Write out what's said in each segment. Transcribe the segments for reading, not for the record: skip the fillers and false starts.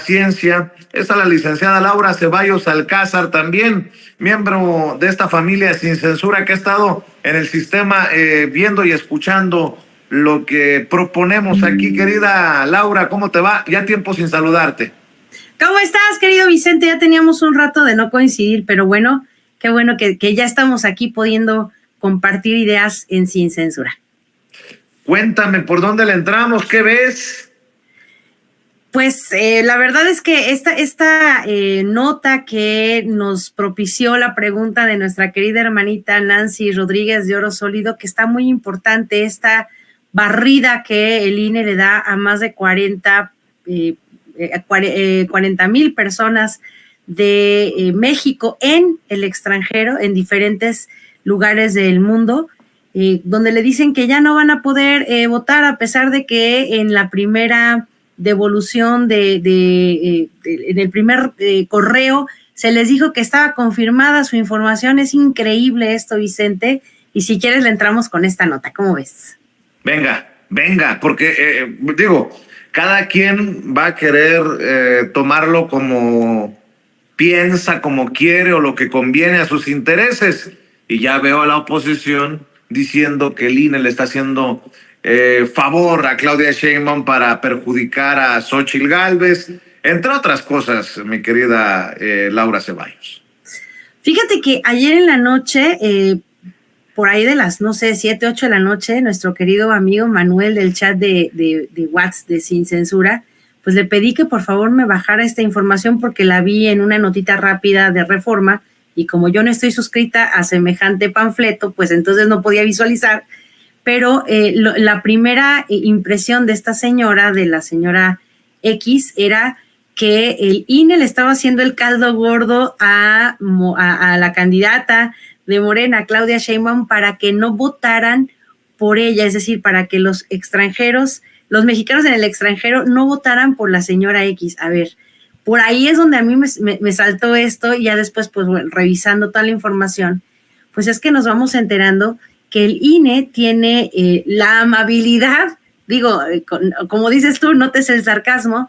paciencia, es a la licenciada Laura Ceballos Alcázar, también miembro de esta familia Sin Censura, que ha estado en el sistema viendo y escuchando lo que proponemos aquí. Querida Laura, ¿cómo te va? Ya tiempo sin saludarte. ¿Cómo estás, querido Vicente? Ya teníamos un rato de no coincidir, pero bueno, qué bueno que ya estamos aquí pudiendo compartir ideas en Sin Censura. Cuéntame, ¿por dónde le entramos? ¿Qué ves? Pues la verdad es que esta nota que nos propició la pregunta de nuestra querida hermanita Nancy Rodríguez de Oro Sólido, que está muy importante, esta barrida que el INE le da a más de 40,000 personas de México en el extranjero, en diferentes lugares del mundo, donde le dicen que ya no van a poder votar, a pesar de que en la primera devolución en el primer correo se les dijo que estaba confirmada su información. Es increíble esto, Vicente, y si quieres le entramos con esta nota. ¿Cómo ves? Venga, porque cada quien va a querer tomarlo como piensa, como quiere o lo que conviene a sus intereses, y ya veo a la oposición diciendo que el INE le está haciendo favor a Claudia Sheinbaum para perjudicar a Xóchitl Gálvez, entre otras cosas, mi querida Laura Ceballos. Fíjate que ayer en la noche, por ahí de las, 7, 8 de la noche, nuestro querido amigo Manuel del chat de WhatsApp de Sin Censura, pues le pedí que por favor me bajara esta información porque la vi en una notita rápida de Reforma, y como yo no estoy suscrita a semejante panfleto, pues entonces no podía visualizar. Pero la primera impresión de esta señora, de la señora X, era que el INE le estaba haciendo el caldo gordo a la candidata de Morena, Claudia Sheinbaum, para que no votaran por ella, es decir, para que los mexicanos en el extranjero no votaran por la señora X. A ver, por ahí es donde a mí me saltó esto, y ya después, pues bueno, revisando toda la información, pues es que nos vamos enterando que el INE tiene la amabilidad, como dices tú, notes el sarcasmo,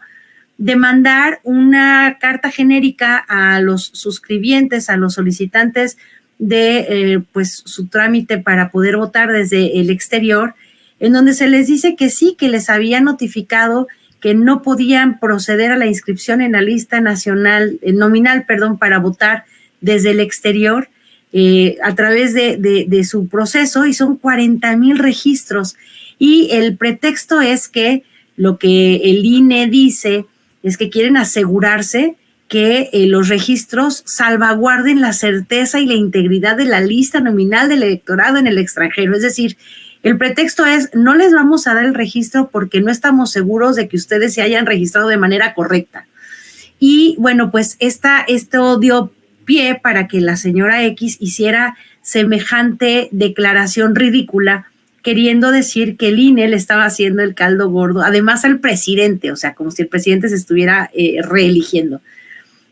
de mandar una carta genérica a los suscribientes, a los solicitantes de pues su trámite para poder votar desde el exterior, en donde se les dice que sí, que les había notificado que no podían proceder a la inscripción en la lista nominal, para votar desde el exterior, a través de su proceso, y son 40,000 registros. Y el pretexto es que lo que el INE dice es que quieren asegurarse que los registros salvaguarden la certeza y la integridad de la lista nominal del electorado en el extranjero. Es decir, el pretexto es: no les vamos a dar el registro porque no estamos seguros de que ustedes se hayan registrado de manera correcta. Y bueno, pues esto dio pie para que la señora X hiciera semejante declaración ridícula, queriendo decir que el INE le estaba haciendo el caldo gordo, además al presidente, o sea, como si el presidente se estuviera reeligiendo.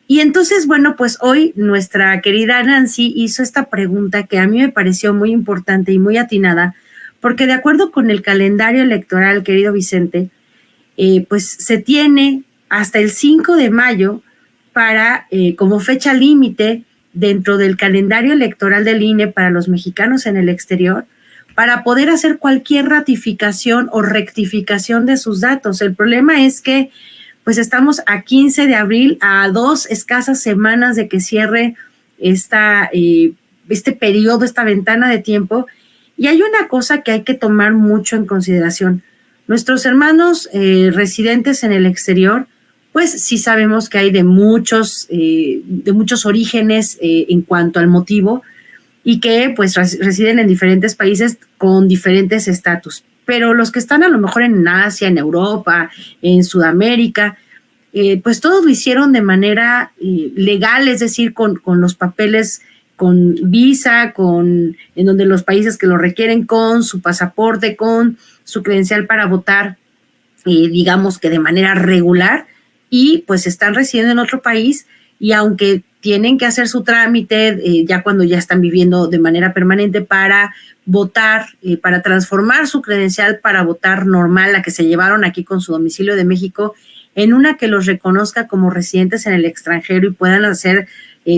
Y entonces, bueno, pues hoy nuestra querida Nancy hizo esta pregunta que a mí me pareció muy importante y muy atinada, porque de acuerdo con el calendario electoral, querido Vicente, pues se tiene hasta el 5 de mayo para, como fecha límite dentro del calendario electoral del INE para los mexicanos en el exterior, para poder hacer cualquier ratificación o rectificación de sus datos. El problema es que pues estamos a 15 de abril, a 2 escasas semanas de que cierre este periodo, esta ventana de tiempo, y hay una cosa que hay que tomar mucho en consideración. Nuestros hermanos residentes en el exterior, pues sí sabemos que hay de muchos orígenes en cuanto al motivo, y que pues residen en diferentes países con diferentes estatus. Pero los que están a lo mejor en Asia, en Europa, en Sudamérica, pues todos lo hicieron de manera legal, es decir, con los papeles, con visa, en donde los países que lo requieren, con su pasaporte, con su credencial para votar, digamos que de manera regular, y pues están residiendo en otro país, y aunque tienen que hacer su trámite ya cuando ya están viviendo de manera permanente para votar, para transformar su credencial para votar normal, la que se llevaron aquí con su domicilio de México, en una que los reconozca como residentes en el extranjero y puedan hacer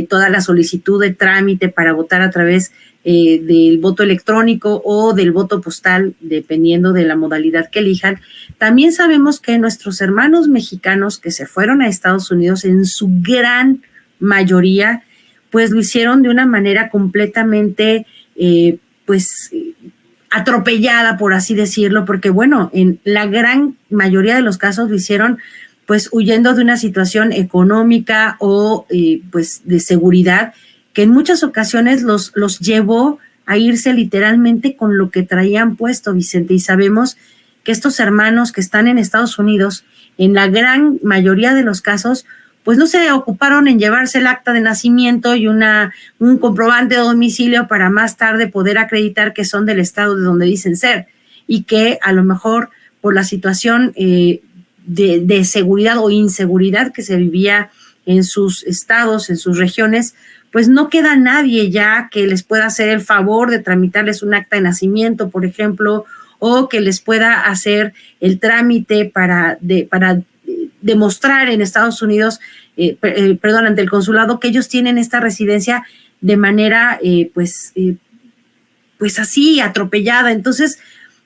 toda la solicitud de trámite para votar a través del voto electrónico o del voto postal, dependiendo de la modalidad que elijan. También sabemos que nuestros hermanos mexicanos que se fueron a Estados Unidos, en su gran mayoría, pues lo hicieron de una manera completamente, atropellada, por así decirlo, porque bueno, en la gran mayoría de los casos lo hicieron pues huyendo de una situación económica o pues de seguridad, que en muchas ocasiones los llevó a irse literalmente con lo que traían puesto, Vicente, y sabemos que estos hermanos que están en Estados Unidos, en la gran mayoría de los casos, pues no se ocuparon en llevarse el acta de nacimiento y un comprobante de domicilio para más tarde poder acreditar que son del estado de donde dicen ser, y que a lo mejor por la situación de seguridad o inseguridad que se vivía en sus estados, en sus regiones, pues no queda nadie ya que les pueda hacer el favor de tramitarles un acta de nacimiento, por ejemplo, o que les pueda hacer el trámite para demostrar en Estados Unidos, ante el consulado, que ellos tienen esta residencia de manera, pues así, atropellada. Entonces,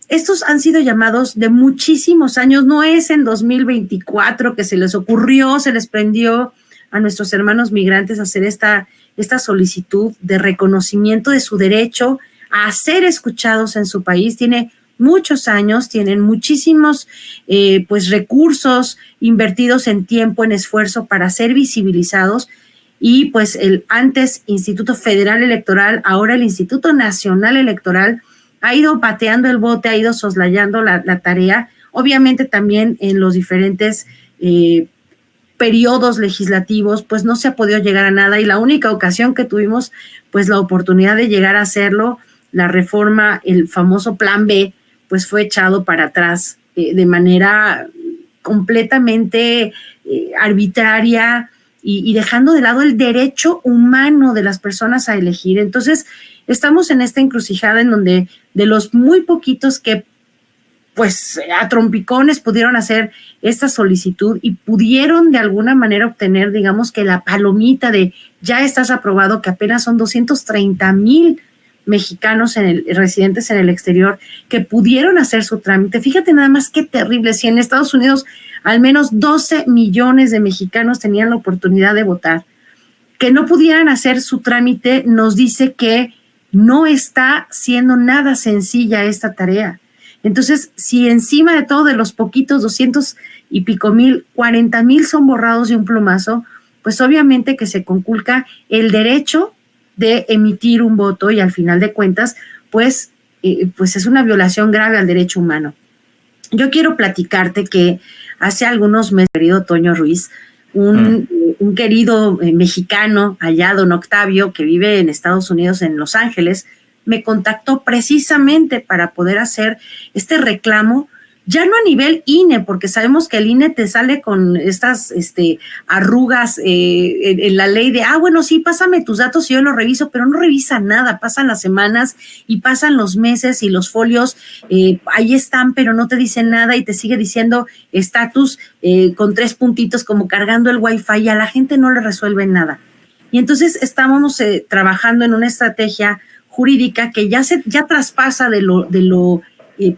estos han sido llamados de muchísimos años, no es en 2024 que se les ocurrió, se les prendió a nuestros hermanos migrantes hacer esta solicitud de reconocimiento de su derecho a ser escuchados en su país. Tiene muchos años, tienen muchísimos recursos invertidos en tiempo, en esfuerzo para ser visibilizados, y pues el antes Instituto Federal Electoral, ahora el Instituto Nacional Electoral, ha ido pateando el bote, ha ido soslayando la tarea, obviamente también en los diferentes periodos legislativos, pues no se ha podido llegar a nada, y la única ocasión que tuvimos pues la oportunidad de llegar a hacerlo, la reforma, el famoso Plan B, pues fue echado para atrás de manera completamente arbitraria y dejando de lado el derecho humano de las personas a elegir. Entonces, estamos en esta encrucijada en donde de los muy poquitos que pues a trompicones pudieron hacer esta solicitud y pudieron de alguna manera obtener, digamos que la palomita de ya estás aprobado, que apenas son 230,000 mexicanos residentes en el exterior que pudieron hacer su trámite. Fíjate nada más qué terrible, si en Estados Unidos al menos 12 millones de mexicanos tenían la oportunidad de votar, que no pudieran hacer su trámite nos dice que no está siendo nada sencilla esta tarea. Entonces, si encima de todo de los poquitos 200 y pico mil, 40,000 son borrados de un plumazo, pues obviamente que se conculca el derecho de emitir un voto, y al final de cuentas, pues es una violación grave al derecho humano. Yo quiero platicarte que hace algunos meses, querido Toño Ruiz, un querido mexicano allá, don Octavio, que vive en Estados Unidos, en Los Ángeles, me contactó precisamente para poder hacer este reclamo, ya no a nivel INE, porque sabemos que el INE te sale con estas arrugas en la ley de, bueno, sí, pásame tus datos y yo los reviso, pero no revisa nada, pasan las semanas y pasan los meses y los folios ahí están, pero no te dicen nada y te sigue diciendo estatus con 3 puntitos como cargando el wifi, y a la gente no le resuelve nada. Y entonces estábamos trabajando en una estrategia jurídica que ya traspasa de lo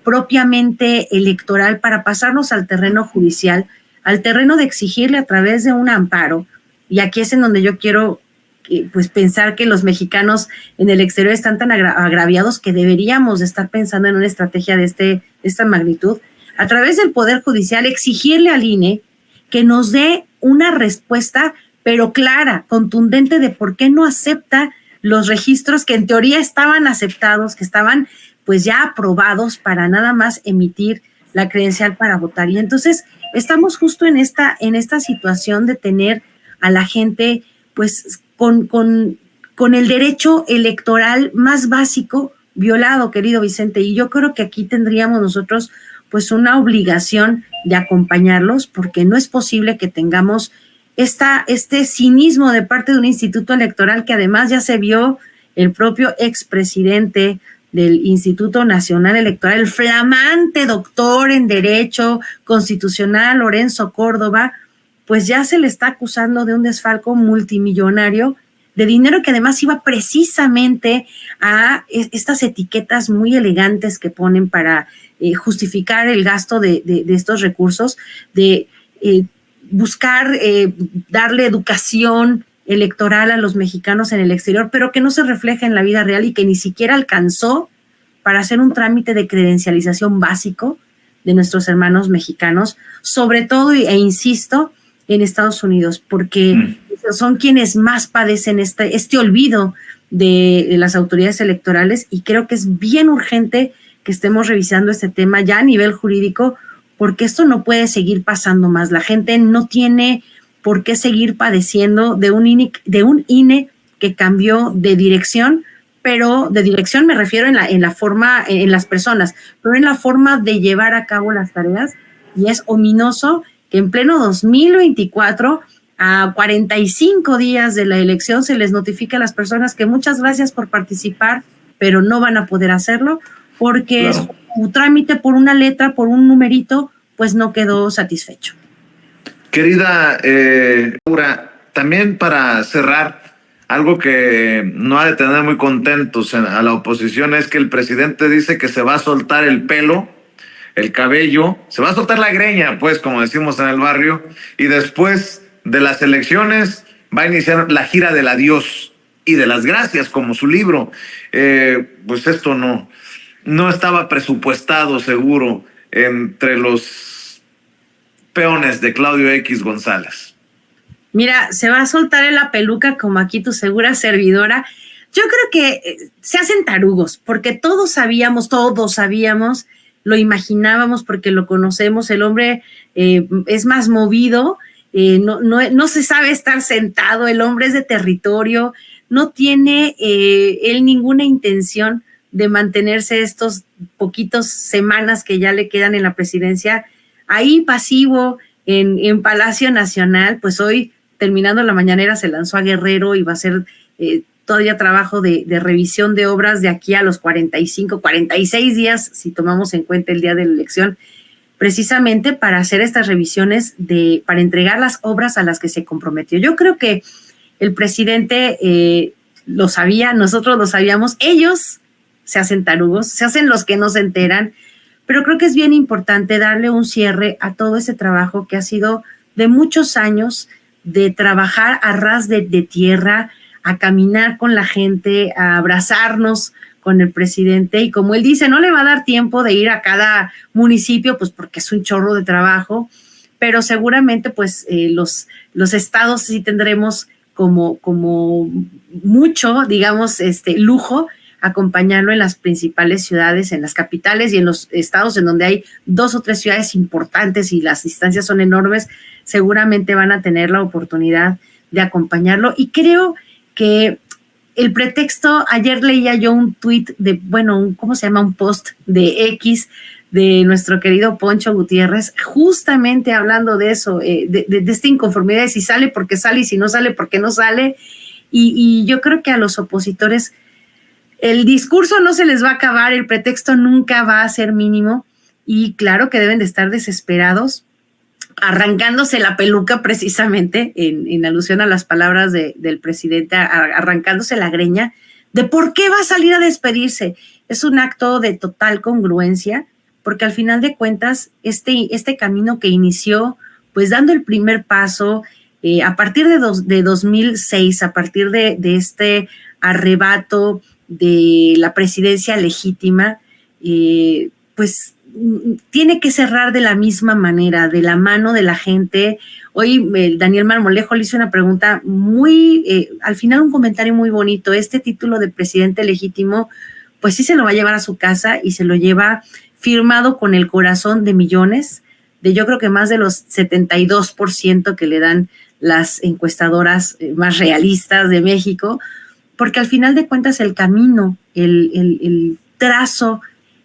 propiamente electoral para pasarnos al terreno judicial, al terreno de exigirle a través de un amparo, y aquí es en donde yo quiero pensar que los mexicanos en el exterior están tan agraviados que deberíamos de estar pensando en una estrategia de esta magnitud, a través del Poder Judicial, exigirle al INE que nos dé una respuesta, pero clara, contundente, de por qué no acepta los registros que en teoría estaban aceptados, que estaban pues ya aprobados para nada más emitir la credencial para votar. Y entonces estamos justo en esta situación de tener a la gente pues con el derecho electoral más básico violado, querido Vicente, y yo creo que aquí tendríamos nosotros pues una obligación de acompañarlos, porque no es posible que tengamos este cinismo de parte de un instituto electoral que además ya se vio el propio expresidente del Instituto Nacional Electoral, el flamante doctor en Derecho Constitucional Lorenzo Córdoba, pues ya se le está acusando de un desfalco multimillonario de dinero que además iba precisamente a estas etiquetas muy elegantes que ponen para justificar el gasto de estos recursos, de buscar darle educación electoral a los mexicanos en el exterior, pero que no se refleja en la vida real y que ni siquiera alcanzó para hacer un trámite de credencialización básico de nuestros hermanos mexicanos, sobre todo, e insisto, en Estados Unidos, porque son quienes más padecen este olvido de las autoridades electorales, y creo que es bien urgente que estemos revisando este tema ya a nivel jurídico, porque esto no puede seguir pasando más. La gente no tiene por qué seguir padeciendo de un INE que cambió de dirección, pero de dirección me refiero en la forma, en las personas, pero en la forma de llevar a cabo las tareas, y es ominoso que en pleno 2024, a 45 días de la elección, se les notifica a las personas que muchas gracias por participar, pero no van a poder hacerlo porque su trámite por una letra, por un numerito, pues no quedó satisfecho. Querida Laura, también para cerrar, algo que no ha de tener muy contentos a la oposición es que el presidente dice que se va a soltar el pelo, el cabello, se va a soltar la greña, pues, como decimos en el barrio, y después de las elecciones va a iniciar la gira del adiós y de las gracias, como su libro. Pues esto no estaba presupuestado, seguro, entre los peones de Claudio X González. Mira, se va a soltar la peluca como aquí tu segura servidora. Yo creo que se hacen tarugos, porque todos sabíamos, lo imaginábamos porque lo conocemos. El hombre es más movido, no se sabe estar sentado, el hombre es de territorio, no tiene él ninguna intención de mantenerse estos poquitos semanas que ya le quedan en la presidencia ahí pasivo en Palacio Nacional. Pues hoy, terminando la mañanera, se lanzó a Guerrero y va a hacer todavía trabajo de revisión de obras de aquí a los 46 días, si tomamos en cuenta el día de la elección, precisamente para hacer estas revisiones, para entregar las obras a las que se comprometió. Yo creo que el presidente lo sabía, nosotros lo sabíamos, ellos se hacen tarugos, se hacen los que no se enteran, pero creo que es bien importante darle un cierre a todo ese trabajo que ha sido de muchos años, de trabajar a ras de tierra, a caminar con la gente, a abrazarnos con el presidente, y como él dice, no le va a dar tiempo de ir a cada municipio, pues porque es un chorro de trabajo, pero seguramente pues los estados sí tendremos como mucho, digamos, lujo, acompañarlo en las principales ciudades, en las capitales y en los estados en donde hay 2 o 3 ciudades importantes y las distancias son enormes. Seguramente van a tener la oportunidad de acompañarlo, y creo que el pretexto, ayer leía yo un tuit un post de X de nuestro querido Poncho Gutiérrez, justamente hablando de eso, de esta inconformidad de si sale porque sale y si no sale porque no sale, y yo creo que a los opositores el discurso no se les va a acabar, el pretexto nunca va a ser mínimo, y claro que deben de estar desesperados, arrancándose la peluca precisamente, en alusión a las palabras del presidente, arrancándose la greña, de por qué va a salir a despedirse. Es un acto de total congruencia, porque al final de cuentas, este camino que inició, pues dando el primer paso, a partir de 2006, a partir de este arrebato de la presidencia legítima, pues tiene que cerrar de la misma manera, de la mano de la gente. Hoy Daniel Marmolejo le hizo una pregunta al final un comentario muy bonito. Este título de presidente legítimo, pues sí se lo va a llevar a su casa, y se lo lleva firmado con el corazón de millones, de yo creo que más de los 72% que le dan las encuestadoras más realistas de México, porque al final de cuentas el camino, el trazo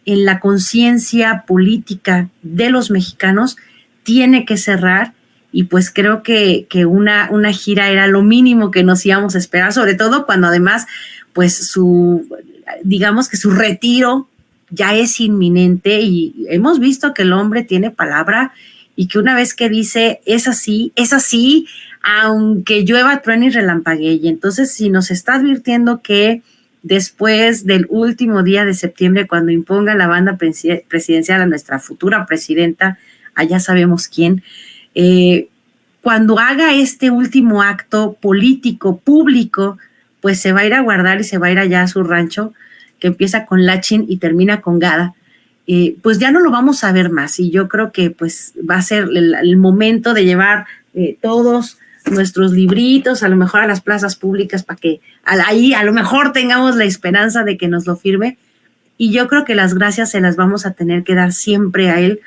en la conciencia política de los mexicanos tiene que cerrar, y pues creo que una gira era lo mínimo que nos íbamos a esperar, sobre todo cuando además pues digamos que su retiro ya es inminente, y hemos visto que el hombre tiene palabra y que una vez que dice es así, aunque llueva, truene y relampaguee. Y entonces, si nos está advirtiendo que después del último día de septiembre, cuando imponga la banda presidencial a nuestra futura presidenta, allá sabemos quién, cuando haga este último acto político, público, pues se va a ir a guardar y se va a ir allá a su rancho, que empieza con Lachin y termina con Gada. Pues ya no lo vamos a ver más, y yo creo que pues va a ser el momento de llevar todos nuestros libritos, a lo mejor a las plazas públicas, para que ahí a lo mejor tengamos la esperanza de que nos lo firme. Y yo creo que las gracias se las vamos a tener que dar siempre a él,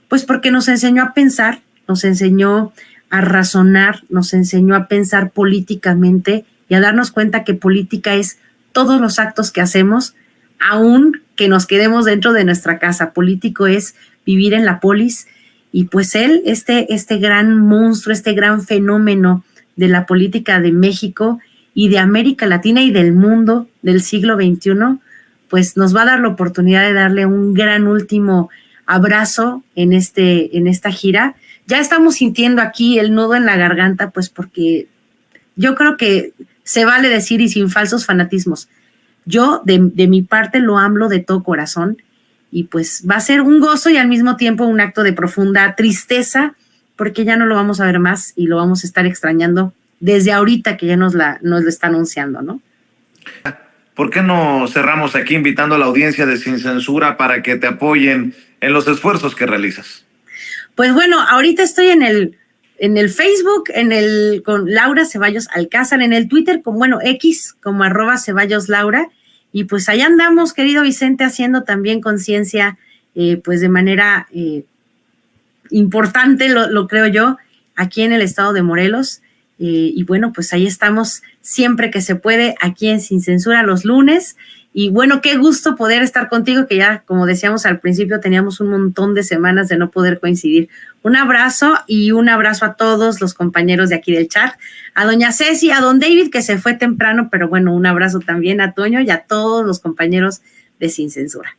pues porque nos enseñó a pensar, nos enseñó a razonar, nos enseñó a pensar políticamente y a darnos cuenta que política es todos los actos que hacemos, aún que nos quedemos dentro de nuestra casa. Político es vivir en la polis. Y pues él, este gran monstruo, este gran fenómeno de la política de México y de América Latina y del mundo del siglo XXI, pues nos va a dar la oportunidad de darle un gran último abrazo en esta gira. Ya estamos sintiendo aquí el nudo en la garganta, pues porque yo creo que se vale decir, y sin falsos fanatismos, yo de mi parte lo hablo de todo corazón, y pues va a ser un gozo y al mismo tiempo un acto de profunda tristeza, porque ya no lo vamos a ver más y lo vamos a estar extrañando desde ahorita que ya nos lo está anunciando, ¿no? ¿Por qué no cerramos aquí invitando a la audiencia de Sin Censura para que te apoyen en los esfuerzos que realizas? Pues bueno, ahorita estoy en el Facebook, con Laura Ceballos Alcázar, en el Twitter X, como @CeballosLaura, y pues allá andamos, querido Vicente, haciendo también conciencia, pues de manera importante, lo creo yo, aquí en el estado de Morelos. Y bueno, pues ahí estamos siempre que se puede, aquí en Sin Censura los lunes. Y bueno, qué gusto poder estar contigo, que ya, como decíamos al principio, teníamos un montón de semanas de no poder coincidir. Un abrazo, y un abrazo a todos los compañeros de aquí del chat, a doña Ceci, a don David, que se fue temprano, pero bueno, un abrazo también a Toño y a todos los compañeros de Sin Censura.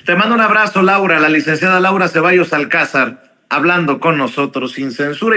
Te mando un abrazo, Laura, la licenciada Laura Ceballos Alcázar, hablando con nosotros Sin Censura.